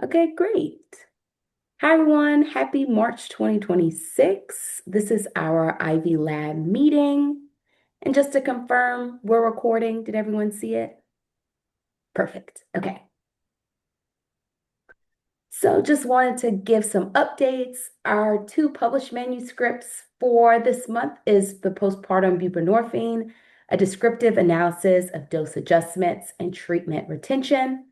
Okay, great. Hi, everyone. Happy March 2026. This is our Ivy Lab meeting. And just to confirm, we're recording. Did everyone see it? Perfect. Okay. So just wanted to give some updates. Our two published manuscripts for this month is the postpartum buprenorphine, a descriptive analysis of dose adjustments and treatment retention.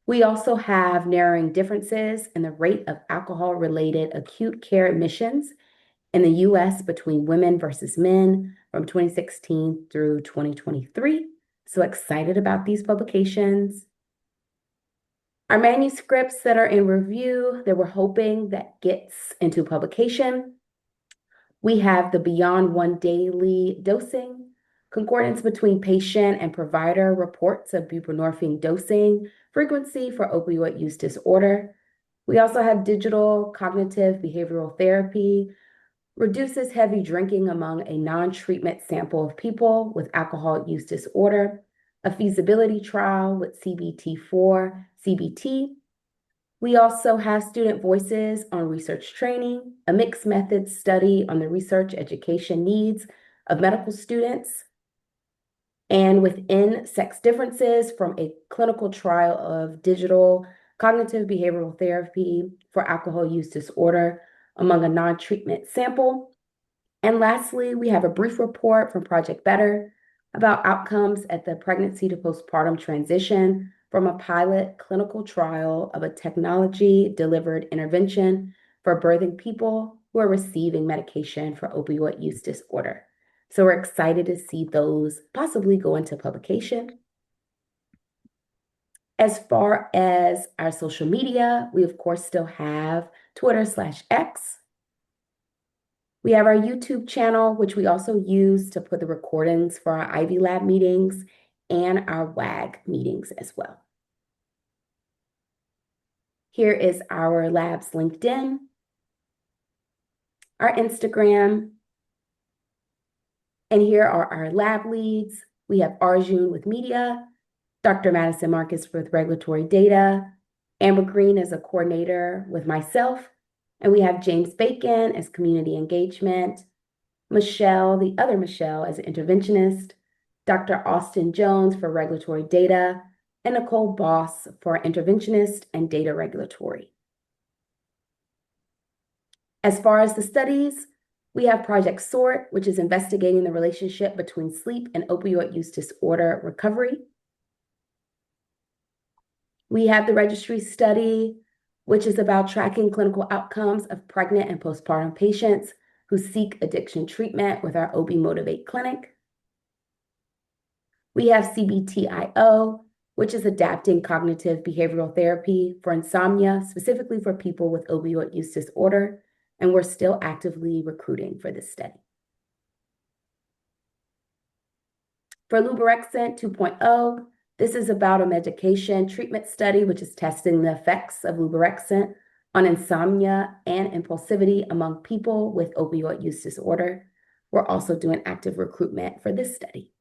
We also have narrowing differences in the rate of alcohol-related acute care admissions in the US between women versus men from 2016 through 2023. So excited about these publications. Our manuscripts that are in review that we're hoping that gets into publication. We have the Beyond One Daily dosing, concordance between patient and provider reports of buprenorphine dosing frequency for opioid use disorder. We also have digital cognitive behavioral therapy, reduces heavy drinking among a non-treatment sample of people with alcohol use disorder, a feasibility trial with CBT4, CBT. We also have student voices on research training, a mixed methods study on the research education needs of medical students, and within sex differences from a clinical trial of digital cognitive behavioral therapy for alcohol use disorder among a non-treatment sample. And lastly, we have a brief report from Project Better about outcomes at the pregnancy to postpartum transition from a pilot clinical trial of a technology-delivered intervention for birthing people who are receiving medication for opioid use disorder. So we're excited to see those possibly go into publication. As far as our social media, we of course still have Twitter/X. We have our YouTube channel, which we also use to put the recordings for our Ivy Lab meetings and our WAG meetings as well. Here is our lab's LinkedIn, our Instagram, and here are our lab leads. We have Arjun with media, Dr. Madison Marcus with regulatory data, Amber Green as a coordinator with myself, and we have James Bacon as community engagement, Michelle, the other Michelle, as an interventionist, Dr. Austin Jones for regulatory data, and Nicole Boss for interventionist and data regulatory. As far as the studies, we have Project SORT, which is investigating the relationship between sleep and opioid use disorder recovery. We have the registry study, which is about tracking clinical outcomes of pregnant and postpartum patients who seek addiction treatment with our OB Motivate clinic. We have CBTIO, which is adapting cognitive behavioral therapy for insomnia, specifically for people with opioid use disorder, and we're still actively recruiting for this study. For Luborexant 2.0, this is about a medication treatment study, which is testing the effects of Luborexant on insomnia and impulsivity among people with opioid use disorder. We're also doing active recruitment for this study.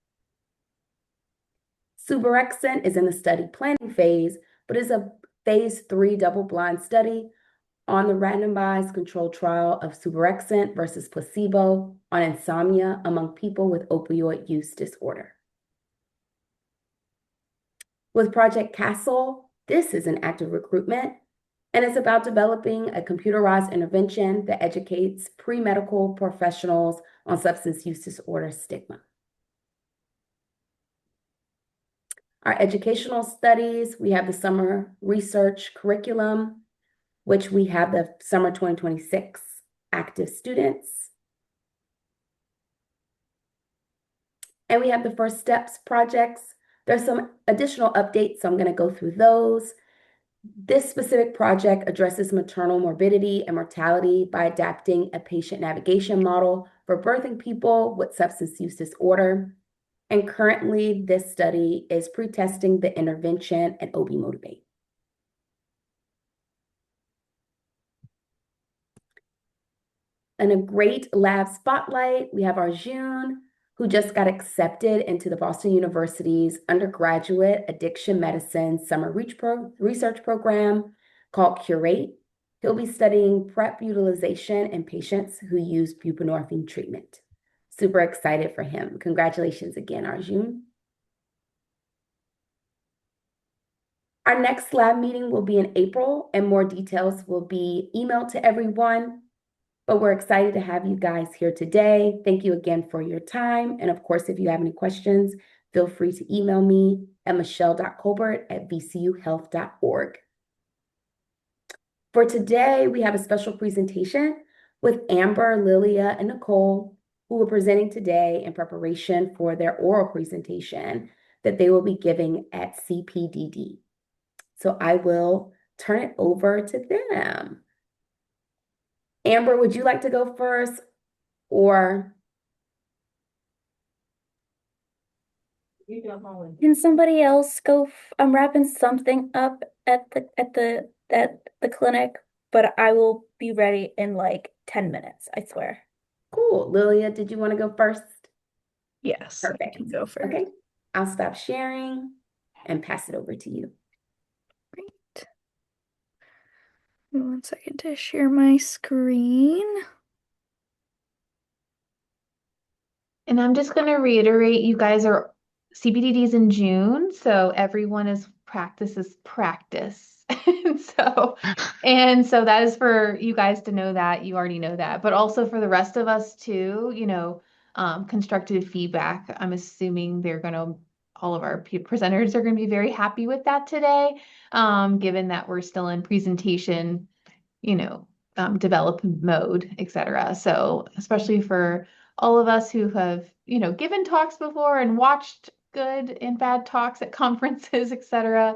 Suvorexant is in the study planning phase, but is a phase 3 double-blind study on the randomized controlled trial of suvorexant versus placebo on insomnia among people with opioid use disorder. With Project Castle, this is an active recruitment, and it's about developing a computerized intervention that educates pre-medical professionals on substance use disorder stigma. Our educational studies, we have the summer research curriculum, which we have the summer 2026 active students. And we have the first steps projects. There's some additional updates, so I'm going to go through those. This specific project addresses maternal morbidity and mortality by adapting a patient navigation model for birthing people with substance use disorder. And currently, this study is pre-testing the intervention at OB Motivate. And a great lab spotlight, we have Arjun, who just got accepted into the Boston University's undergraduate addiction medicine summer research program. called Curate. He'll be studying PrEP utilization in patients who use buprenorphine treatment. Super excited for him. Congratulations again, Arjun. Our next lab meeting will be in April, and more details will be emailed to everyone. But we're excited to have you guys here today. Thank you again for your time. And of course, if you have any questions, feel free to email me at michelle.colbert@vcuhealth.org. For today, we have a special presentation with Amber, Lillia, and Nicole, who are presenting today in preparation for their oral presentation that they will be giving at CPDD. So I will turn it over to them. Amber, would you like to go first, or can somebody else go? I'm wrapping something up at the clinic, but I will be ready in like 10 minutes, I swear. cool. Lillia, did you want to go first? Yes, I Perfect. can go first. Okay, I'll stop sharing and pass it over to you. Great. 1 second to share my screen. And I'm just going to reiterate, you guys are CPDDs in June, so everyone is practice. And so that is for you guys to know that you already know that, but also for the rest of us too, constructive feedback. I'm assuming all of our presenters are going to be very happy with that today, given that we're still in presentation, development mode, etc. So especially for all of us who have, given talks before and watched good and bad talks at conferences, etc.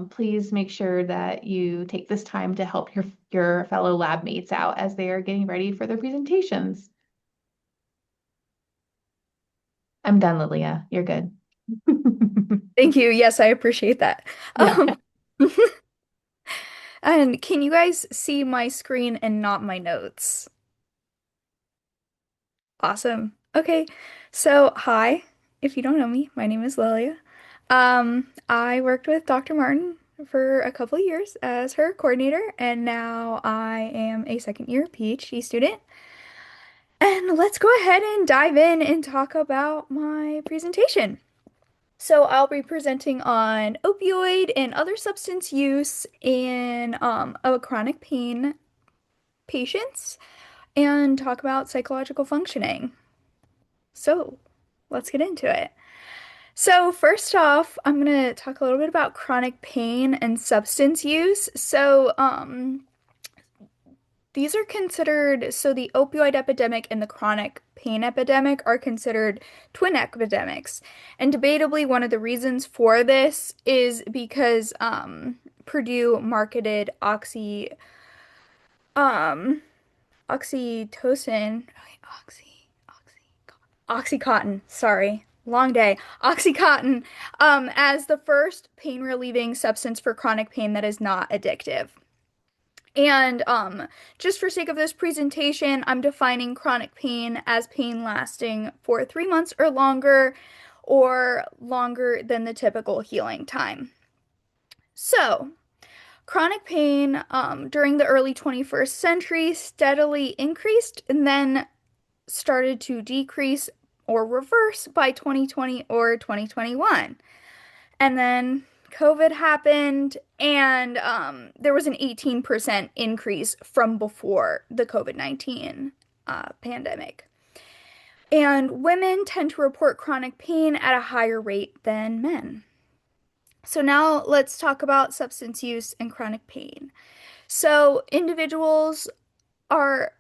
Please make sure that you take this time to help your fellow lab mates out as they are getting ready for their presentations. I'm done, Lillia. You're good. Thank you. Yes, I appreciate that. Yeah. And can you guys see my screen and not my notes? Awesome. Okay. So, hi. If you don't know me, my name is Lillia. I worked with Dr. Martin for a couple of years as her coordinator, and now I am a second year PhD student. And let's go ahead and dive in and talk about my presentation. So I'll be presenting on opioid and other substance use in a chronic pain patients and talk about psychological functioning. So let's get into it. So first off, I'm going to talk a little bit about chronic pain and substance use. So these are considered, so the opioid epidemic and the chronic pain epidemic are considered twin epidemics. And debatably, one of the reasons for this is because Purdue marketed um, oxytocin, Oxycontin, sorry, long day, Oxycontin, as the first pain relieving substance for chronic pain that is not addictive. And just for sake of this presentation, I'm defining chronic pain as pain lasting for 3 months or longer than the typical healing time. So, chronic pain during the early 21st century steadily increased and then started to decrease or reverse by 2020 or 2021. And then COVID happened, and there was an 18% increase from before the COVID-19 pandemic. And women tend to report chronic pain at a higher rate than men. So now let's talk about substance use and chronic pain. So individuals are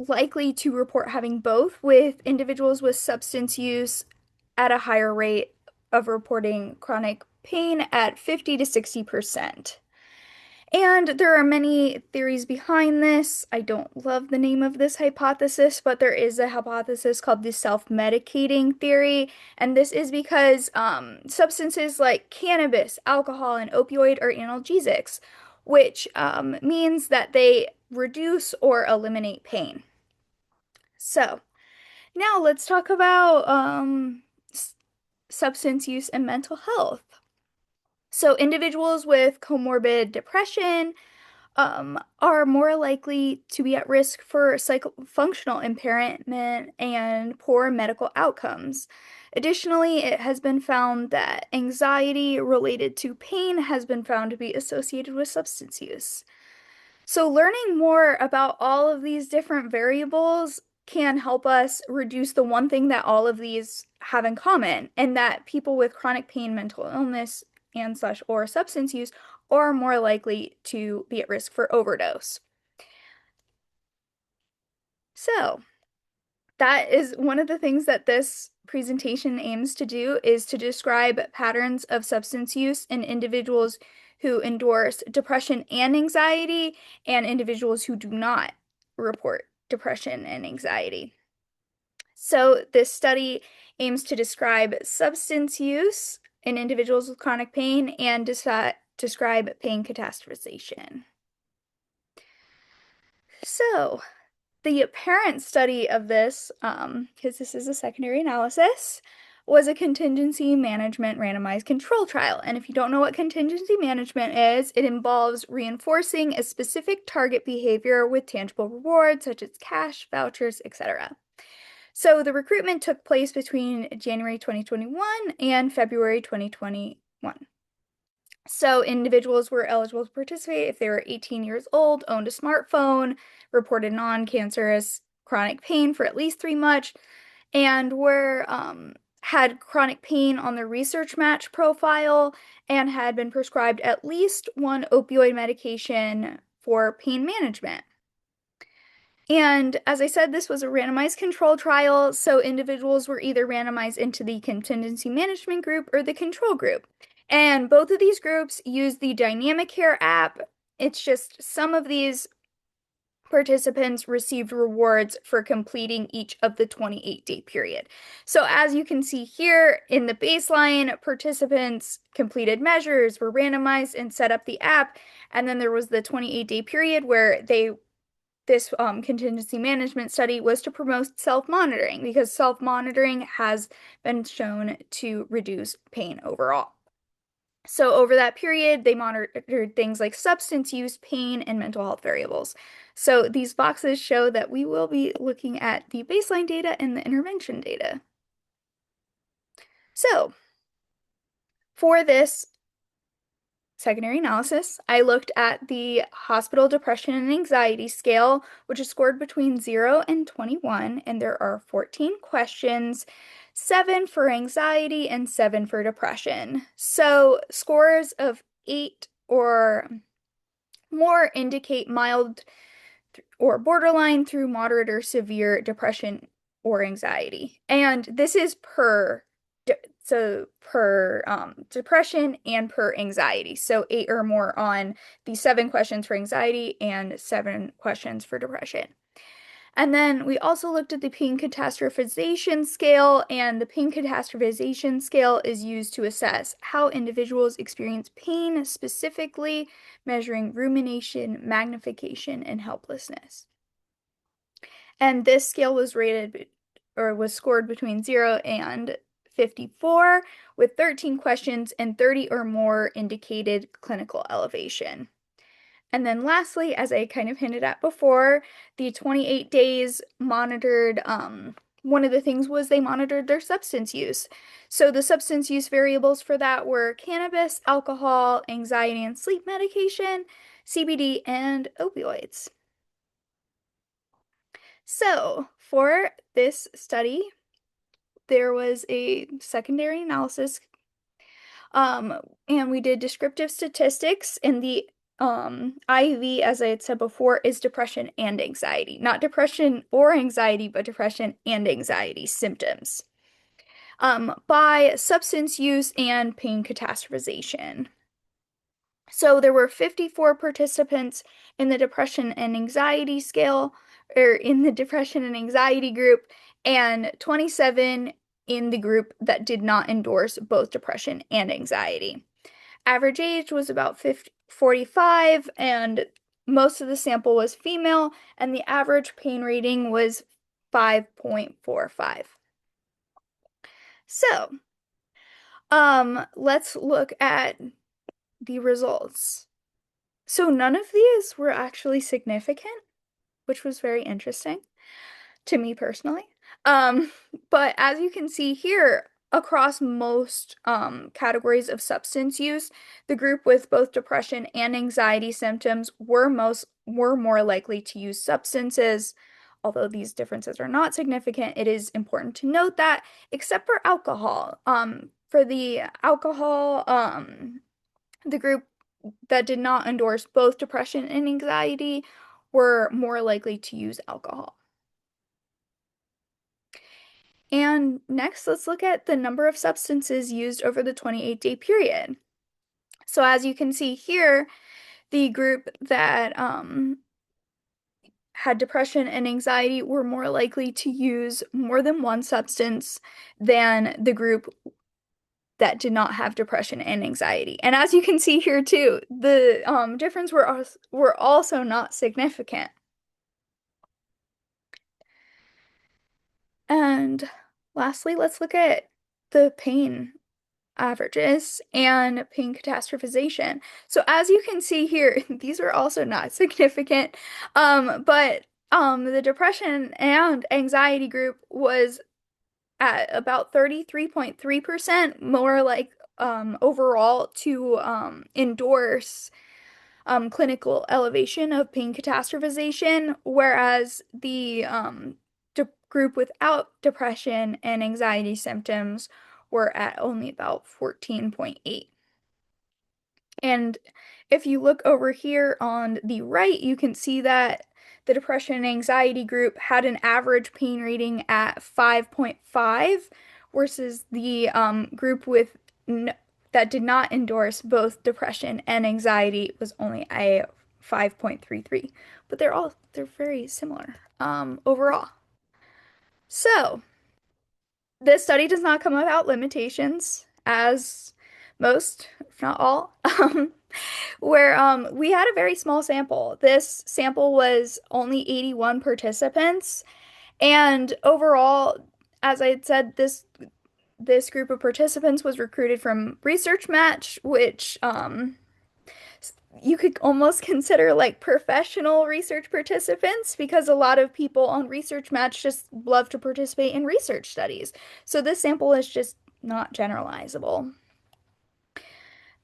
likely to report having both, with individuals with substance use at a higher rate of reporting chronic pain at 50 to 60%. And there are many theories behind this. I don't love the name of this hypothesis, but there is a hypothesis called the self-medicating theory. And this is because substances like cannabis, alcohol, and opioid are analgesics, which means that they reduce or eliminate pain. So, now let's talk about substance use and mental health. So individuals with comorbid depression, are more likely to be at risk for functional impairment and poor medical outcomes. Additionally, it has been found that anxiety related to pain has been found to be associated with substance use. So, learning more about all of these different variables can help us reduce the one thing that all of these have in common, and that people with chronic pain, mental illness, and slash or substance use are more likely to be at risk for overdose. So, that is one of the things that this presentation aims to do, is to describe patterns of substance use in individuals who endorse depression and anxiety and individuals who do not report depression and anxiety. So this study aims to describe substance use in individuals with chronic pain and describe pain catastrophization. So the apparent study of this, because this is a secondary analysis, was a contingency management randomized control trial. And if you don't know what contingency management is, it involves reinforcing a specific target behavior with tangible rewards such as cash, vouchers, etc. So the recruitment took place between January 2021 and February 2021. So individuals were eligible to participate if they were 18 years old, owned a smartphone, reported non-cancerous chronic pain for at least 3 months, and were had chronic pain on their research match profile and had been prescribed at least one opioid medication for pain management. And as I said, this was a randomized control trial, so individuals were either randomized into the contingency management group or the control group. And both of these groups use the Dynamic Care app. It's just some of these participants received rewards for completing each of the 28-day period. So as you can see here in the baseline, participants completed measures, were randomized, and set up the app. And then there was the 28-day period where this contingency management study was to promote self-monitoring, because self-monitoring has been shown to reduce pain overall. So over that period, they monitored things like substance use, pain, and mental health variables. So these boxes show that we will be looking at the baseline data and the intervention data. So for this secondary analysis, I looked at the hospital depression and anxiety scale, which is scored between 0 and 21, and there are 14 questions, 7 for anxiety and 7 for depression. So scores of 8 or more indicate mild or borderline through moderate or severe depression or anxiety. And this is per depression and per anxiety. So 8 or more on the 7 questions for anxiety and 7 questions for depression. And then we also looked at the pain catastrophization scale, and the pain catastrophization scale is used to assess how individuals experience pain, specifically measuring rumination, magnification, and helplessness. And this scale was scored between 0 and 54, with 13 questions and 30 or more indicated clinical elevation. And then lastly, as I kind of hinted at before, the 28 days monitored, one of the things was they monitored their substance use. So the substance use variables for that were cannabis, alcohol, anxiety and sleep medication, CBD, and opioids. So for this study, there was a secondary analysis, and we did descriptive statistics, and the IV, as I had said before, is depression and anxiety. Not depression or anxiety, but depression and anxiety symptoms. By substance use and pain catastrophization. So there were 54 participants in the depression and anxiety scale, or in the depression and anxiety group, and 27 in the group that did not endorse both depression and anxiety. Average age was about 45, and most of the sample was female, and the average pain rating was 5.45. So, let's look at the results. So none of these were actually significant, which was very interesting to me personally. Um, but as you can see here, across most categories of substance use, the group with both depression and anxiety symptoms were more likely to use substances. Although these differences are not significant, it is important to note that, except for alcohol, for the alcohol, the group that did not endorse both depression and anxiety were more likely to use alcohol. And next, let's look at the number of substances used over the 28-day period. So as you can see here, the group that had depression and anxiety were more likely to use more than one substance than the group that did not have depression and anxiety. And as you can see here too, the difference were also not significant. And lastly, let's look at the pain averages and pain catastrophization. So as you can see here, these were also not significant, but the depression and anxiety group was at about 33.3% more like overall to endorse clinical elevation of pain catastrophization, whereas the group without depression and anxiety symptoms were at only about 14.8. And if you look over here on the right, you can see that the depression and anxiety group had an average pain rating at 5.5 versus the group with that did not endorse both depression and anxiety was only a 5.33. But they're very similar overall. So, this study does not come without limitations, as most, if not all, where we had a very small sample. This sample was only 81 participants, and overall, as I had said, this group of participants was recruited from Research Match, which you could almost consider like professional research participants because a lot of people on Research Match just love to participate in research studies. So this sample is just not generalizable.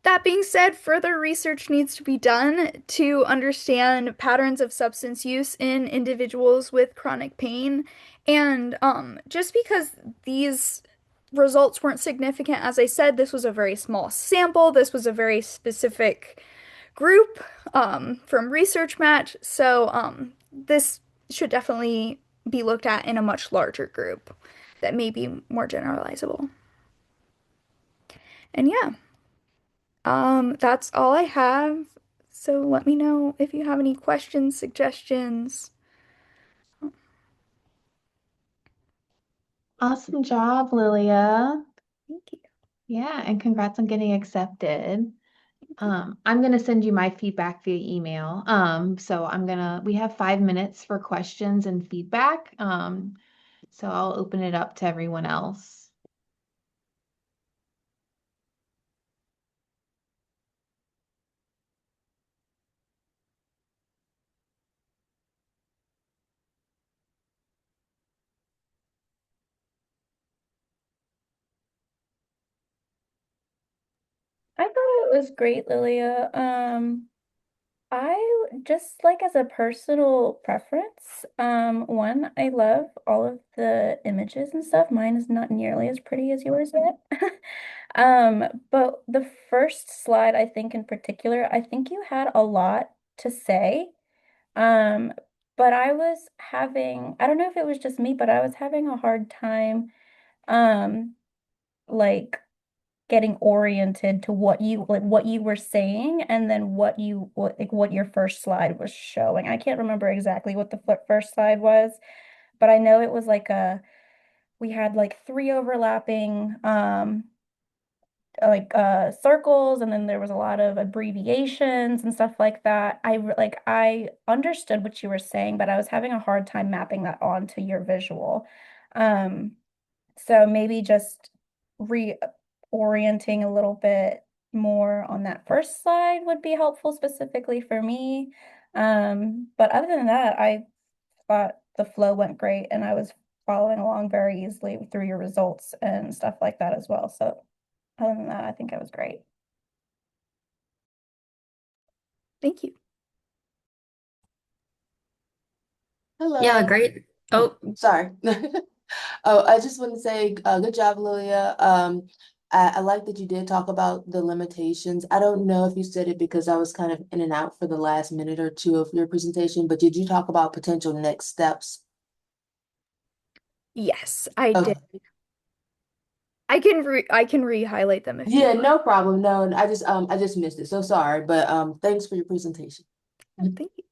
That being said, further research needs to be done to understand patterns of substance use in individuals with chronic pain. And just because these results weren't significant, as I said, this was a very small sample. This was a very specific group from Research Match. So this should definitely be looked at in a much larger group that may be more generalizable. And yeah. That's all I have. So let me know if you have any questions, suggestions. Awesome job, Lilia. Thank you. Yeah, and congrats on getting accepted. I'm gonna send you my feedback via email. We have 5 minutes for questions and feedback. So I'll open it up to everyone else. I thought it was great, Lilia. I just like as a personal preference, one, I love all of the images and stuff. Mine is not nearly as pretty as yours yet. But the first slide, I think in particular, I think you had a lot to say. Um, but I don't know if it was just me, but I was having a hard time, um, like getting oriented to what you were saying and then what your first slide was showing. I can't remember exactly what the first slide was, but I know it was we had like three overlapping circles, and then there was a lot of abbreviations and stuff like that. I understood what you were saying, but I was having a hard time mapping that onto your visual. So maybe just reorienting a little bit more on that first slide would be helpful specifically for me. But other than that, I thought the flow went great and I was following along very easily through your results and stuff like that as well. So other than that, I think it was great. Thank you. Hello. Yeah, great. Oh, Oh, sorry. Oh, I just want to say, good job, Lilia. I like that you did talk about the limitations. I don't know if you said it because I was kind of in and out for the last minute or two of your presentation, but did you talk about potential next steps? Yes, I did. Okay. I can re-highlight them if you Yeah, want. no problem. No, I just missed it. So sorry, but thanks for your presentation. Oh, thank you.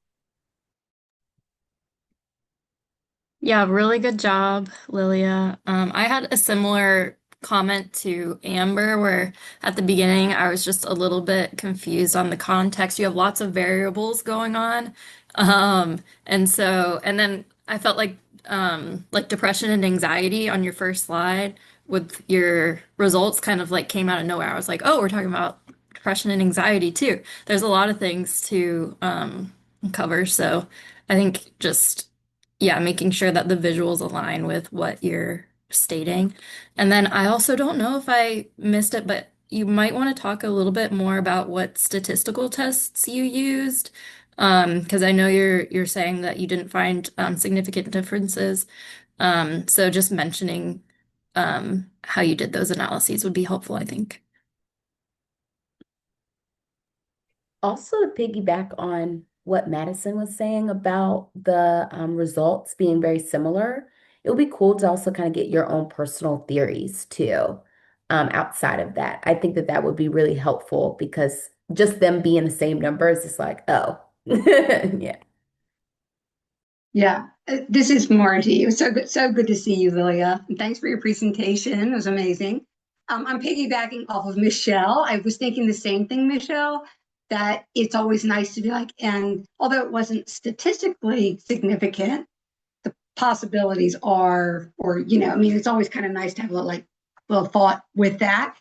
Yeah, really good job, Lilia. I had a similar comment to Amber, where at the beginning I was just a little bit confused on the context. You have lots of variables going on. And then I felt like depression and anxiety on your first slide with your results kind of like came out of nowhere. I was like, oh, we're talking about depression and anxiety too. There's a lot of things to cover. So I think just yeah, making sure that the visuals align with what you're stating. And then I also don't know if I missed it, but you might want to talk a little bit more about what statistical tests you used. Because I know you're saying that you didn't find significant differences. So just mentioning how you did those analyses would be helpful, I think. also to piggyback on what Madison was saying about the results being very similar, it would be cool to also kind of get your own personal theories too, outside of that. I think that that would be really helpful because just them being the same numbers is like, oh, yeah. Yeah, this is Margie. It was so good to see you, Lilia. And thanks for your presentation. It was amazing. I'm piggybacking off of Michelle. I was thinking the same thing, Michelle, that it's always nice to be like, and although it wasn't statistically significant, the possibilities are, or, I mean, it's always kind of nice to have a little thought with that.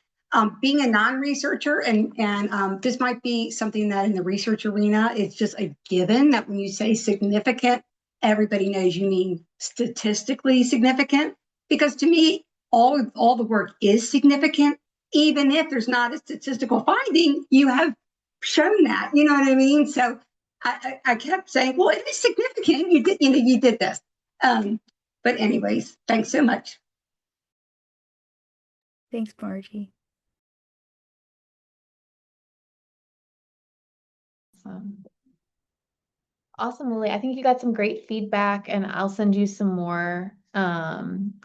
Being a non-researcher, and this might be something that in the research arena, it's just a given that when you say significant, everybody knows you mean statistically significant. Because to me, all the work is significant, even if there's not a statistical finding, you have shown that. You know what I mean? So I kept saying, well, it is significant. You did this. But anyways, thanks so much. Thanks, Margie. Awesome. Awesome, Lily. I think you got some great feedback, and I'll send you some more.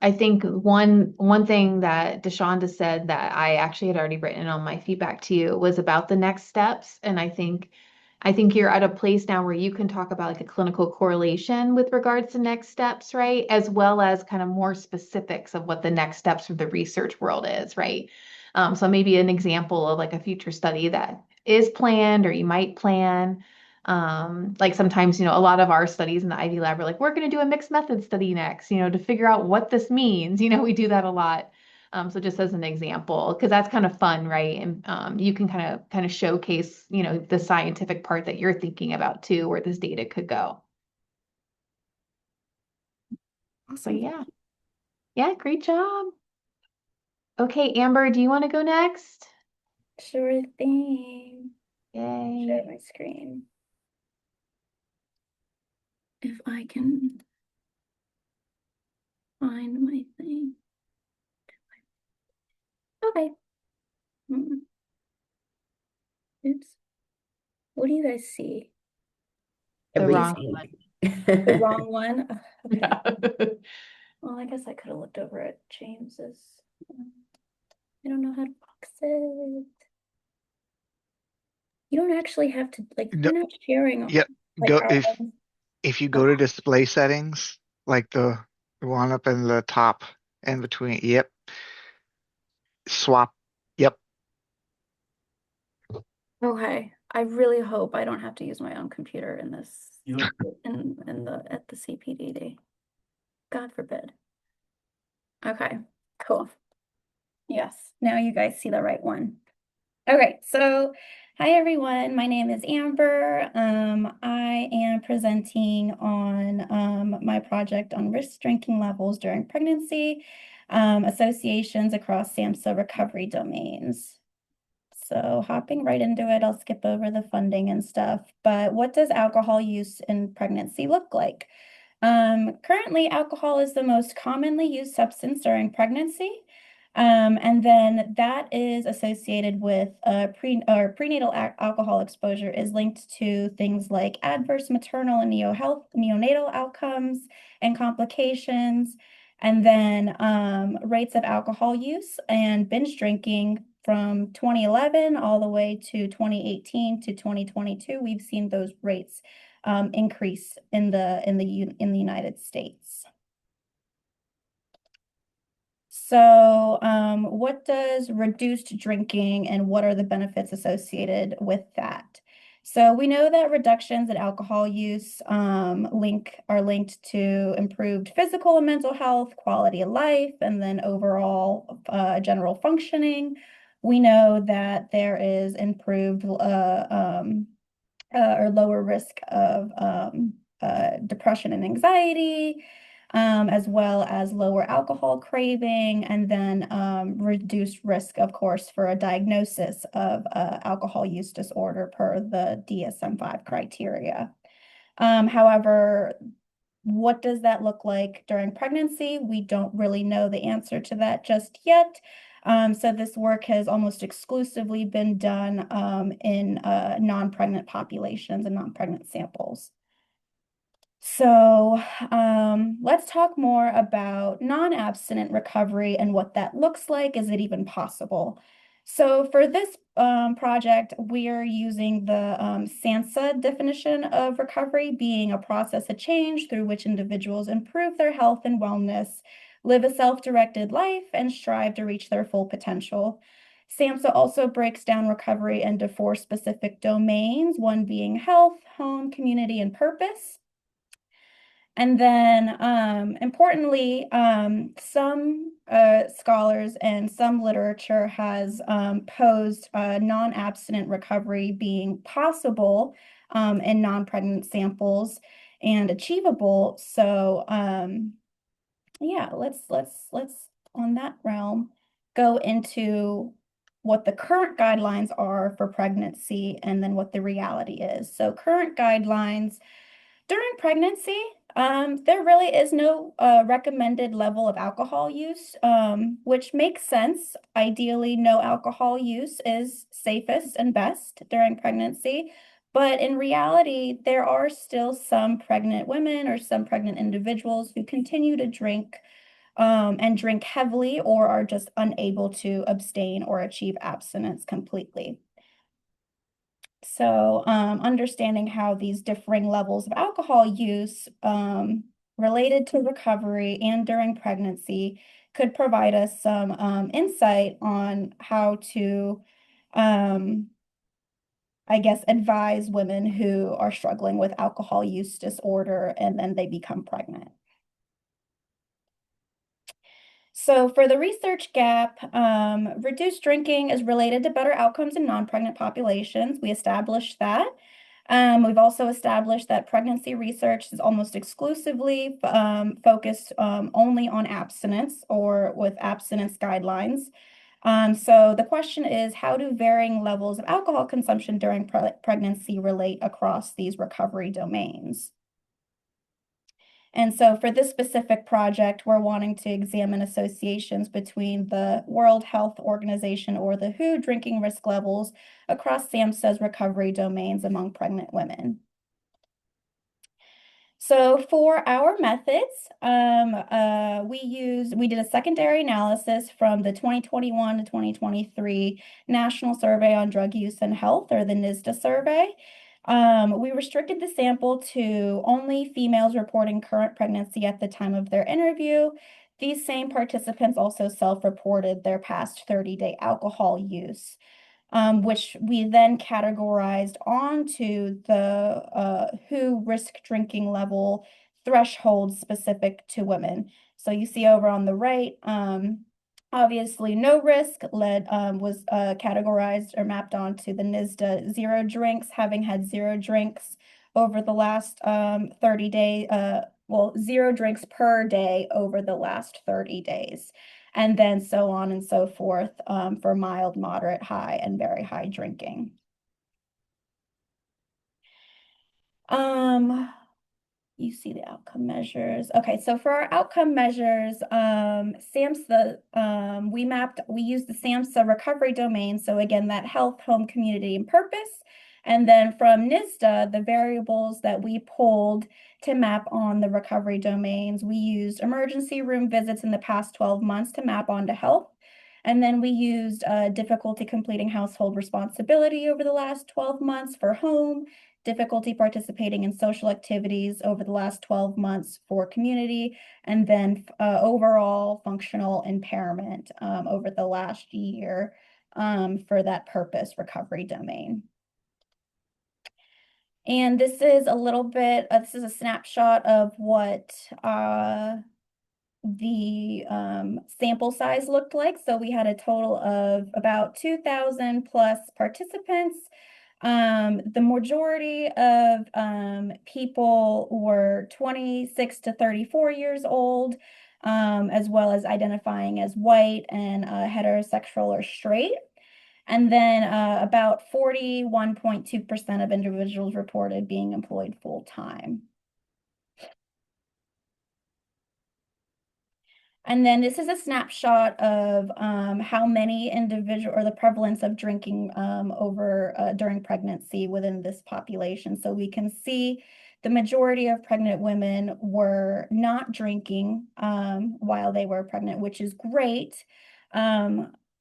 I think one thing that Deshonda said that I actually had already written on my feedback to you was about the next steps, and I think you're at a place now where you can talk about like a clinical correlation with regards to next steps, right? As well as kind of more specifics of what the next steps for the research world is, right? So maybe an example of like a future study that is planned or you might plan. Like sometimes, a lot of our studies in the Ivy Lab are like, we're going to do a mixed method study next, to figure out what this means. We do that a lot. So just as an example, because that's kind of fun, right? And you can kind of showcase, the scientific part that you're thinking about too, where this data could go. So Awesome. yeah. Yeah, great job. Okay, Amber, do you want to go next? Sure thing. Yay. Share my screen. If I can find my thing. Okay. Oops. What do you guys see? The wrong Everything. The wrong one? Ugh, okay. Yeah. Well, I guess I could have looked over at James's. I don't know how to box it. You don't actually have to, like, No, you're not sharing yeah, like go our own if you go to doc. display settings, like the one up in the top in between. Yep. Swap. Yep. Okay. I really hope I don't have to use my own computer in this at the CPDD. God forbid. Okay, cool. Yes, now you guys see the right one. Okay, so hi everyone. My name is Amber. I am presenting on my project on risk drinking levels during pregnancy, associations across SAMHSA recovery domains. So hopping right into it, I'll skip over the funding and stuff. But what does alcohol use in pregnancy look like? Currently, alcohol is the most commonly used substance during pregnancy. And then that is associated with prenatal alcohol exposure is linked to things like adverse maternal and neonatal outcomes and complications. And then rates of alcohol use and binge drinking from 2011 all the way to 2018 to 2022, we've seen those rates increase in the United States. So, what does reduced drinking and what are the benefits associated with that? So we know that reductions in alcohol use are linked to improved physical and mental health, quality of life, and then overall general functioning. We know that there is improved or lower risk of depression and anxiety, as well as lower alcohol craving, and then reduced risk, of course, for a diagnosis of alcohol use disorder per the DSM-5 criteria. However, what does that look like during pregnancy? We don't really know the answer to that just yet. So this work has almost exclusively been done in non-pregnant populations and non-pregnant samples. So let's talk more about non-abstinent recovery and what that looks like. Is it even possible? So for this project, we're using the SAMHSA definition of recovery being a process of change through which individuals improve their health and wellness, live a self-directed life, and strive to reach their full potential. SAMHSA also breaks down recovery into 4 specific domains, one being health, home, community, and purpose. And then, importantly, some scholars and some literature has posed non-abstinent recovery being possible in non-pregnant samples and achievable. So, yeah, let's on that realm go into what the current guidelines are for pregnancy and then what the reality is. So, current guidelines during pregnancy, there really is no recommended level of alcohol use, which makes sense. Ideally, no alcohol use is safest and best during pregnancy. But in reality, there are still some pregnant women or some pregnant individuals who continue to drink and drink heavily or are just unable to abstain or achieve abstinence completely. So understanding how these differing levels of alcohol use related to recovery and during pregnancy could provide us some insight on how to, I guess, advise women who are struggling with alcohol use disorder and then they become pregnant. So for the research gap, reduced drinking is related to better outcomes in non-pregnant populations. We established that. We've also established that pregnancy research is almost exclusively focused only on abstinence or with abstinence guidelines. So the question is, how do varying levels of alcohol consumption during pregnancy relate across these recovery domains? And so for this specific project, we're wanting to examine associations between the World Health Organization or the WHO drinking risk levels across SAMHSA's recovery domains among pregnant women. So for our methods, we did a secondary analysis from the 2021 to 2023 National Survey on Drug Use and Health, or the NSDUH survey. We restricted the sample to only females reporting current pregnancy at the time of their interview. These same participants also self-reported their past 30-day alcohol use, which we then categorized onto the WHO risk drinking level thresholds specific to women. So you see over on the right, Obviously, no risk was categorized or mapped onto the NISDA 0 drinks, having had 0 drinks over the last 30 days, well, 0 drinks per day over the last 30 days. And then so on and so forth for mild, moderate, high, and very high drinking. You see the outcome measures. Okay, so for our outcome measures, SAMHSA, we used the SAMHSA recovery domain. So again, that health, home, community, and purpose. And then from NISDA, the variables that we pulled to map on the recovery domains, we used emergency room visits in the past 12 months to map onto health. And then we used difficulty completing household responsibility over the last 12 months for home, difficulty participating in social activities over the last 12 months for community, and then overall functional impairment over the last year for that purpose recovery domain. And this is a little bit, this is a snapshot of what the sample size looked like. So we had a total of about 2,000 plus participants. The majority of people were 26 to 34 years old, as well as identifying as white and heterosexual or straight. And then about 41.2% of individuals reported being employed full-time. And then this is a snapshot of how many individual or the prevalence of drinking during pregnancy within this population. So we can see the majority of pregnant women were not drinking while they were pregnant, which is great.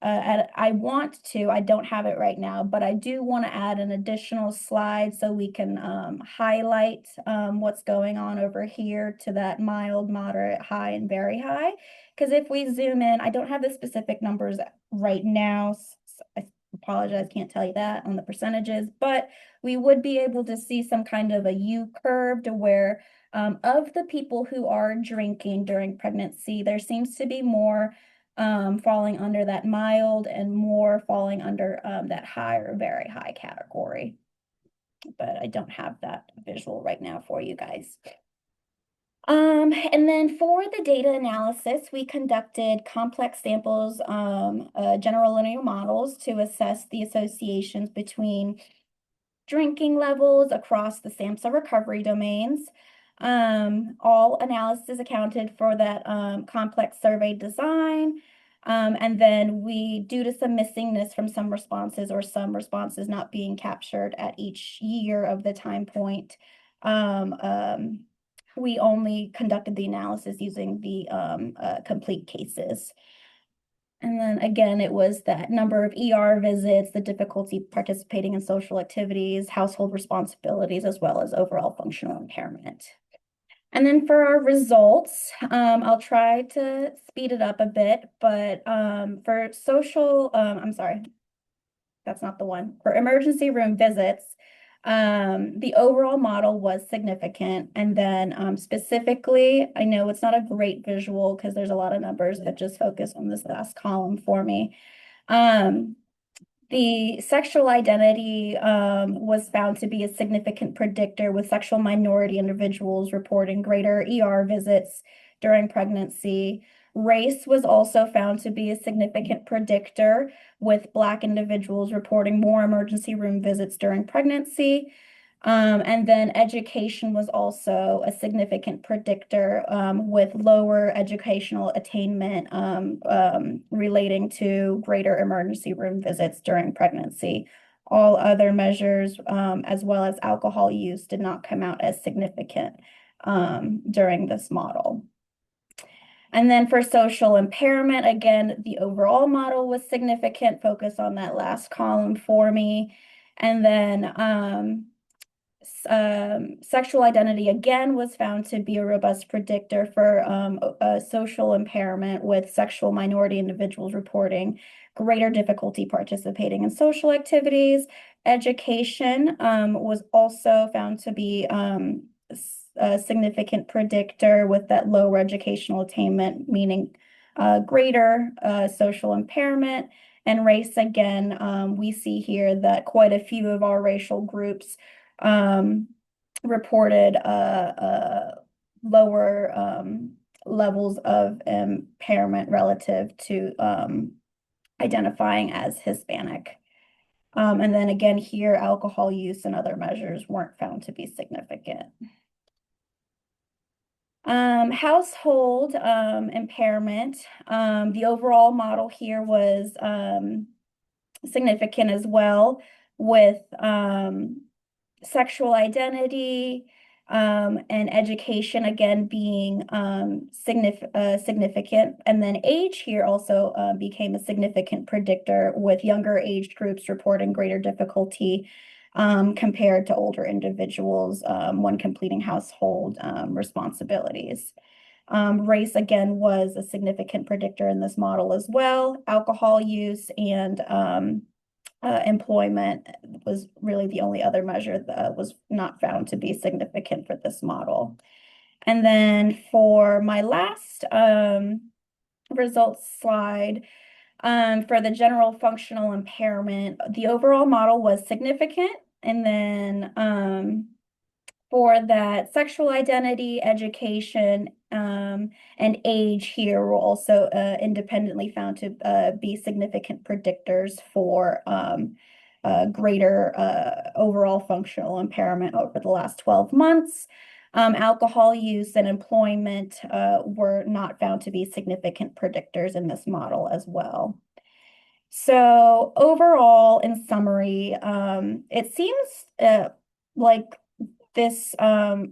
I don't have it right now, but I do want to add an additional slide so we can highlight what's going on over here to that mild, moderate, high, and very high. Because if we zoom in, I don't have the specific numbers right now. So I apologize, can't tell you that on the percentages, but we would be able to see some kind of a U curve to where of the people who are drinking during pregnancy, there seems to be more falling under that mild and more falling under that high or very high category. But I don't have that visual right now for you guys. And then for the data analysis, we conducted complex samples, general linear models to assess the associations between drinking levels across the SAMHSA recovery domains. All analysis accounted for that complex survey design. And then due to some missingness from some responses or some responses not being captured at each year of the time point, we only conducted the analysis using the complete cases. And then again, it was that number of ER visits, the difficulty participating in social activities, household responsibilities, as well as overall functional impairment. And then for our results, I'll try to speed it up a bit, but for social, I'm sorry, that's not the one. For emergency room visits, the overall model was significant. And then specifically, I know it's not a great visual because there's a lot of numbers that just focus on this last column for me. The sexual identity was found to be a significant predictor, with sexual minority individuals reporting greater ER visits during pregnancy. Race was also found to be a significant predictor, with Black individuals reporting more emergency room visits during pregnancy. And then education was also a significant predictor, with lower educational attainment relating to greater emergency room visits during pregnancy. All other measures, as well as alcohol use, did not come out as significant during this model. And then for social impairment, again, the overall model was significant, focus on that last column for me. And then sexual identity again was found to be a robust predictor for social impairment, with sexual minority individuals reporting greater difficulty participating in social activities. Education was also found to be a significant predictor, with that lower educational attainment, meaning greater social impairment. And race, again, we see here that quite a few of our racial groups reported lower levels of impairment relative to identifying as Hispanic. And then again here, alcohol use and other measures weren't found to be significant. Household impairment. The overall model here was significant as well, with sexual identity and education again being significant. And then age here also became a significant predictor, with younger aged groups reporting greater difficulty compared to older individuals when completing household responsibilities. Race again was a significant predictor in this model as well. Alcohol use and employment was really the only other measure that was not found to be significant for this model. And then for my last results slide, for the general functional impairment, the overall model was significant. And then for that, sexual identity, education, and age here were also independently found to be significant predictors for greater overall functional impairment over the last 12 months. Alcohol use and employment were not found to be significant predictors in this model as well. So overall, in summary, it seems like this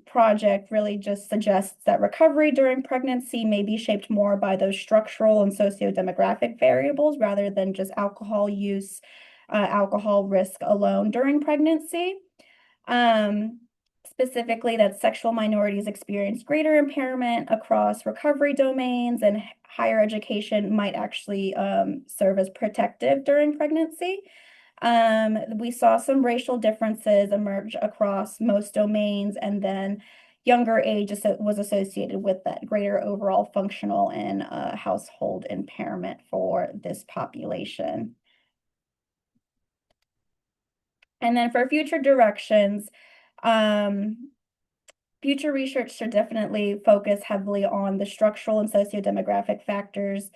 project really just suggests that recovery during pregnancy may be shaped more by those structural and socio-demographic variables rather than just alcohol use, alcohol risk alone during pregnancy. Specifically, that sexual minorities experience greater impairment across recovery domains, and higher education might actually serve as protective during pregnancy. We saw some racial differences emerge across most domains, and then younger age was associated with that greater overall functional and household impairment for this population. And then for future directions, future research should definitely focus heavily on the structural and socio-demographic factors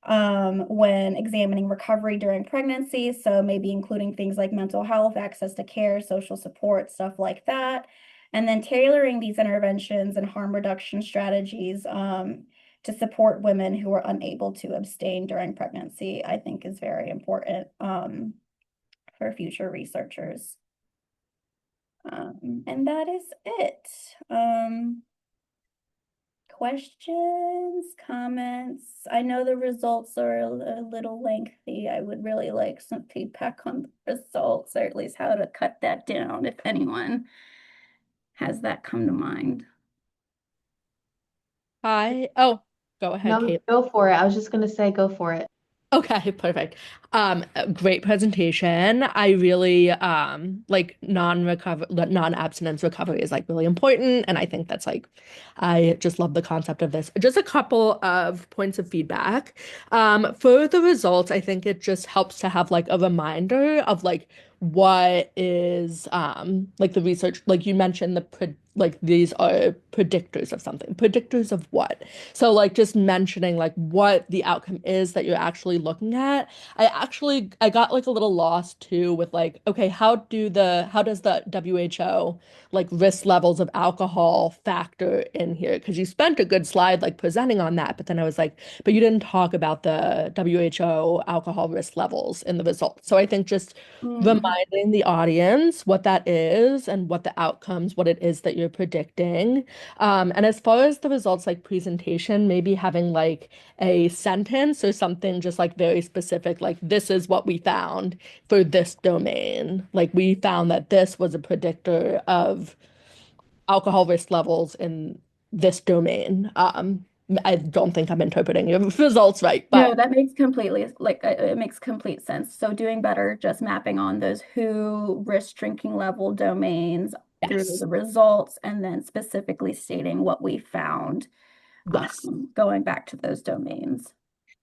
when examining recovery during pregnancy. So maybe including things like mental health, access to care, social support, stuff like that. And then tailoring these interventions and harm reduction strategies to support women who are unable to abstain during pregnancy, I think is very important for future researchers. And that is it. Questions, comments? I know the results are a little lengthy. I would really like some feedback on the results, or at least how to cut that down, if anyone has that come to mind. Oh, go ahead, No, Kate. go for it. I was just gonna say go for it. Okay, perfect. Great presentation. I really like non-abstinence recovery is like really important, and I think that's like I just love the concept of this. Just a couple of points of feedback. For the results, I think it just helps to have like a reminder of like what is like the research, like you mentioned like these are predictors of something. Predictors of what? So like just mentioning like what the outcome is that you're actually looking at. I got like a little lost too with like, okay, how does the WHO like risk levels of alcohol factor in here? Because you spent a good slide like presenting on that, but then I was like, but you didn't talk about the WHO alcohol risk levels in the results. So I think just reminding the audience what that is and what the outcomes, what it is that you're predicting. And as far as the results like presentation, maybe having like a sentence or something just like very specific, like this is what we found for this domain. Like we found that this was a predictor of alcohol risk levels in this domain. I don't think I'm interpreting your results right, No, but that makes it makes complete sense. So doing better, just mapping on those WHO risk drinking level domains through yes, the results, and then specifically stating what we found, yes. going back to those domains.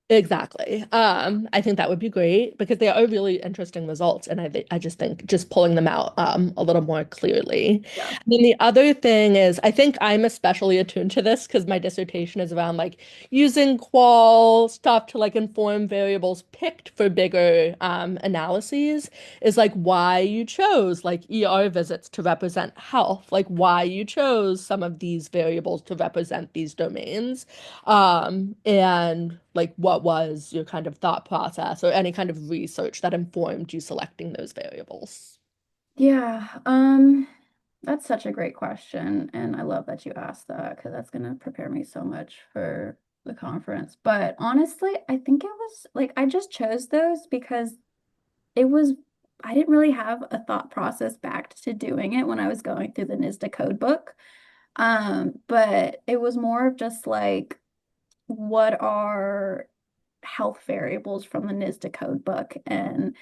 Exactly. I think that would be great because they are really interesting results, and I just think just pulling them out a little more clearly. Yeah. And then the other thing is, I think I'm especially attuned to this because my dissertation is around like using qual stuff to like inform variables picked for bigger analyses. Is like why you chose like ER visits to represent health, like why you chose some of these variables to represent these domains. And like what was your kind of thought process or any kind of research that informed you selecting those variables? Yeah, that's such a great question, and I love that you asked that because that's gonna prepare me so much for the conference. But honestly, I think it was like I just chose those because it was I didn't really have a thought process backed to doing it when I was going through the NISDA code book. But it was more of just like what are health variables from the NISDA code book and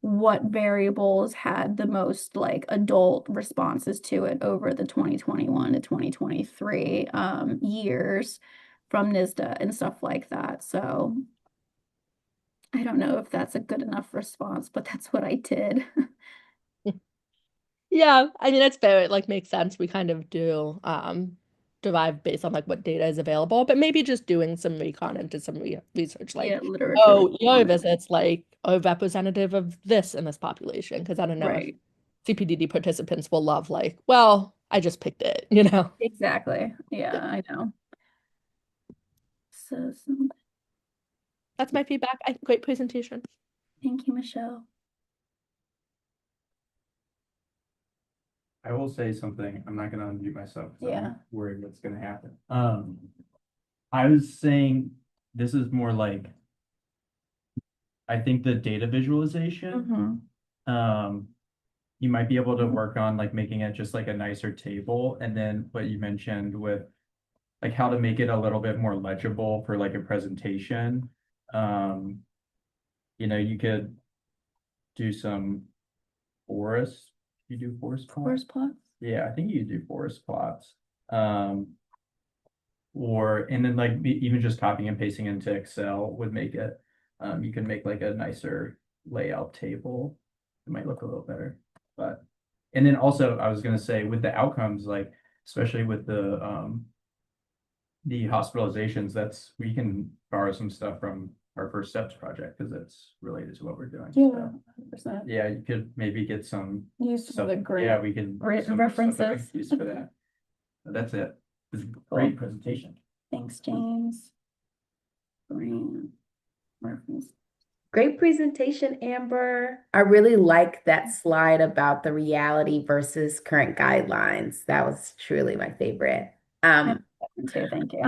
what variables had the most like adult responses to it over the 2021 to 2023 years from NISDA and stuff like that. So I don't know if that's a good enough response, but that's what I did. Yeah, I mean it's fair. It like makes sense. We kind of do derive based on like what data is available, but maybe just doing some recon into some re research like, Yeah, literature oh, ER on it. visits like are representative of this in this population. Because I don't know if Right. CPDD participants will love like, well, I just picked it, you know? Exactly. Yeah, I know. So That's my feedback. Great presentation. thank you, Michelle. I will say something. I'm not gonna unmute myself because Yeah. I'm worried what's gonna happen. I was saying this is more like I think the data visualization. Um, you might be able to work on like making it just like a nicer table, and then what you mentioned with like how to make it a little bit more legible for like a presentation. Um, you could do some forest. You do forest plots? Forest plots. Yeah, I think you do forest plots. Um, and then like even just copying and pasting into Excel would make it, you can make like a nicer layout table. It might look a little better, but, and then also I was gonna say with the outcomes, like, especially with the hospitalizations, we can borrow some stuff from our First Steps project because it's related to what we're doing. Yeah, So, 100%. yeah, you could maybe get some Use some stuff. of the great Yeah, we can some references. stuff that we can use for that. But that's it. It's a great presentation. Thanks, James. Grant reference. Great presentation, Amber. I really like that slide about the reality versus current guidelines. That was truly my favorite. Um, Too, thank you.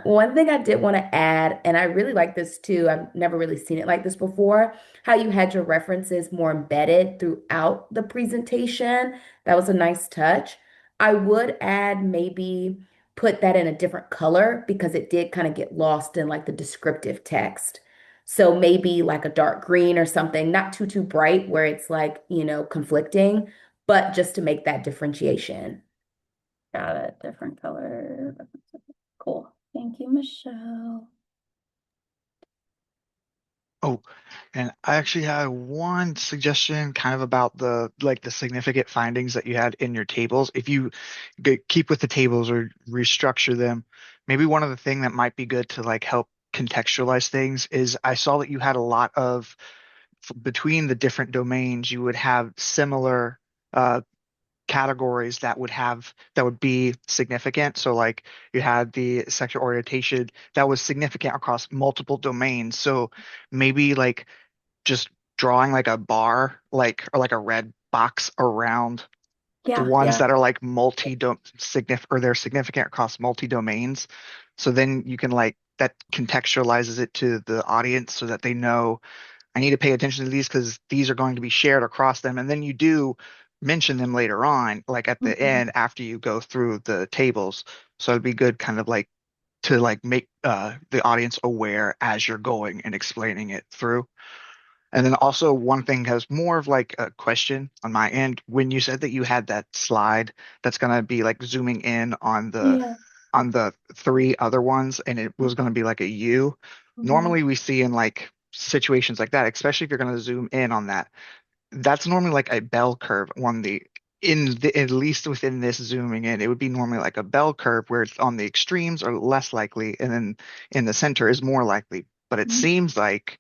One thing I did want to add, and I really like this too, I've never really seen it like this before, how you had your references more embedded throughout the presentation. That was a nice touch. I would add maybe put that in a different color because it did kind of get lost in like the descriptive text. So maybe like a dark green or something, not too bright where it's like, conflicting, but just to make that differentiation. Got it. Different color. Cool. Thank you, Michelle. Oh, and I actually had one suggestion kind of about the significant findings that you had in your tables. If you keep with the tables or restructure them, maybe one of the thing that might be good to like help contextualize things is I saw that you had a lot of between the different domains, you would have similar uh, categories that would be significant. So like you had the sexual orientation that was significant across multiple domains. So maybe like just drawing like a bar like or like a red box around the ones Yeah. that are like multi significant or they're significant across multi domains. So then you can like that contextualizes it to the audience so that they know I need to pay attention to these because these are going to be shared across them. And then you do mention them later on, like at the Mhm. end after you go through the tables. So it'd be good kind of like to like make the audience aware as you're going and explaining it through. And then also one thing has more of like a question on my end. When you said that you had that slide that's gonna be like zooming in Yeah. on the three other ones and it was gonna be like a U. Normally we see in like situations like that, especially if you're going to zoom in on that, that's normally like a bell curve on the at least within this zooming in, it would be normally like a bell curve where it's on the extremes are less likely and then in the center is more likely. But it Mhm. seems like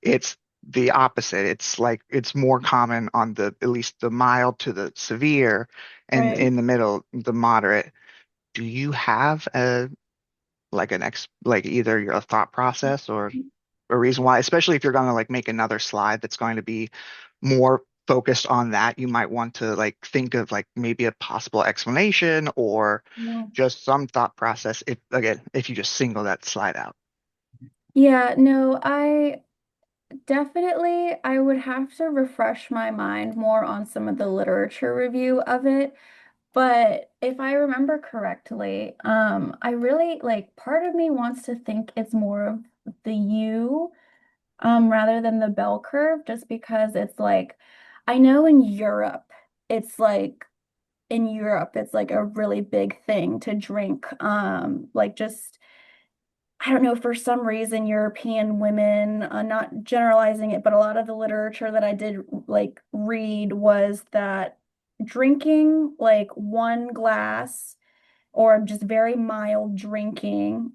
it's the opposite. It's like it's more common on the at least the mild to the severe and Right. in the middle, the moderate. Do you have a like an ex like either your thought process or a reason why, especially if you're going to like make another slide that's going to be more focused on that, you might want to like think of like maybe a possible explanation or Yeah. just some thought process if again, if you just single that slide out. Yeah, no, I would have to refresh my mind more on some of the literature review of it. But if I remember correctly, I really like part of me wants to think it's more of the U, rather than the bell curve, just because it's like I know in Europe it's like a really big thing to drink. Like just I don't know, for some reason, European women, not generalizing it, but a lot of the literature that I did like read was that drinking like one glass or just very mild drinking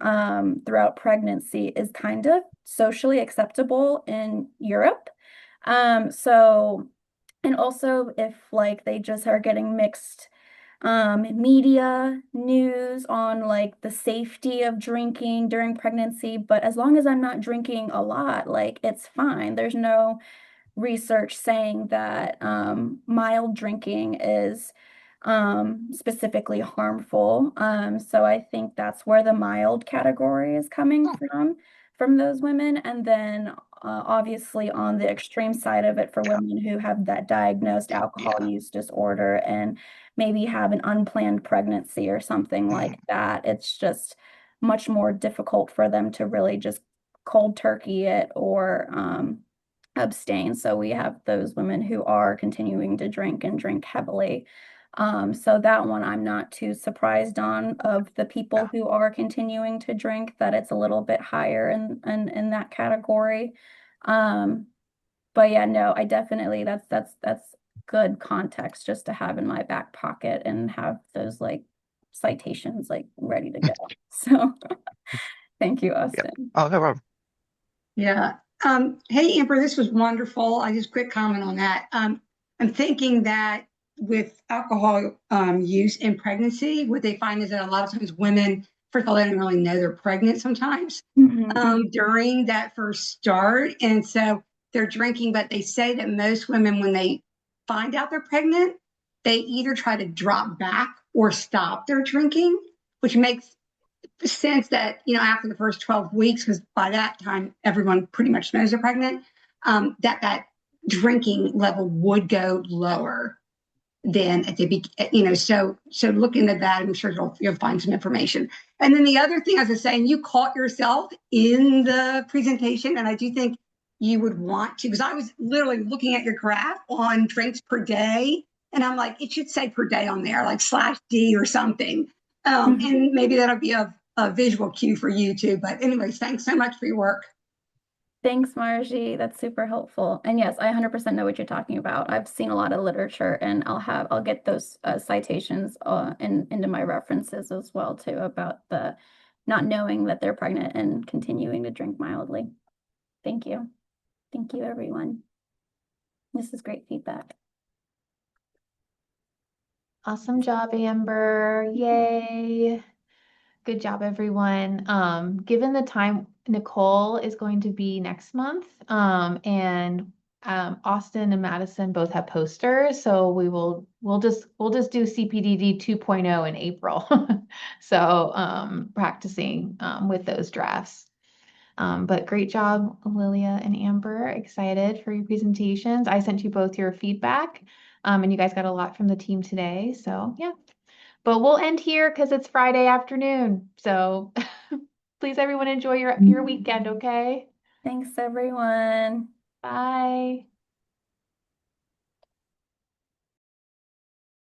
throughout pregnancy is kind of socially acceptable in Europe. So, and also if like they just are getting mixed media news on like the safety of drinking during pregnancy, but as long as I'm not drinking a lot, like it's fine. There's no research saying that mild drinking is specifically harmful. So I think that's where the mild category is coming Oh, from those women. And then obviously on the extreme side of it for yeah. women who have that diagnosed alcohol Yeah. use disorder and maybe have an unplanned pregnancy or something Mhm. like that, it's just much more difficult for them to really just cold turkey it or abstain. So we have those women who are continuing to drink and drink heavily. So that one I'm not too surprised on of the people Yeah. who are continuing to drink, that it's a little bit higher in that category. Um, but yeah, no, I definitely that's good context just to have in my back pocket and have those like citations like ready to go. So thank you, Yeah. Austin. Oh, no problem. Yeah. Hey, Amber, this was wonderful. I just quick comment on that. I'm thinking that with alcohol use in pregnancy, what they find is that a lot of times women, first of all, they don't really know they're pregnant sometimes during that first start. And so they're drinking, but they say that most women, when they find out they're pregnant, they either try to drop back or stop their drinking, which makes sense that, after the first 12 weeks, because by that time, everyone pretty much knows they're pregnant, that drinking level would go lower than at the so looking at that, I'm sure you'll find some information. And then the other thing, as I was saying, you caught yourself in the presentation, and I do think you would want to, because I was literally looking at your graph on drinks per day, and I'm like, it should say per day on there, like /D or something. And maybe that'll be a visual cue for you too. But anyways, thanks so much for your work. Thanks, Margie. That's super helpful. And yes, I 100% know what you're talking about. I've seen a lot of literature and I'll get those citations into my references as well too about the not knowing that they're pregnant and continuing to drink mildly. Thank you. Thank you, everyone. This is great feedback. Awesome job, Amber. Yay. Good job, everyone. Given the time, Nicole is going to be next month, and Austin and Madison both have posters, so we'll just do CPDD 2.0 in April. So practicing with those drafts. But great job, Lillia and Amber. Excited for your presentations. I sent you both your feedback, and you guys got a lot from the team today. So yeah. But we'll end here because it's Friday afternoon. So please, everyone, enjoy your weekend, okay? Thanks, everyone. Bye.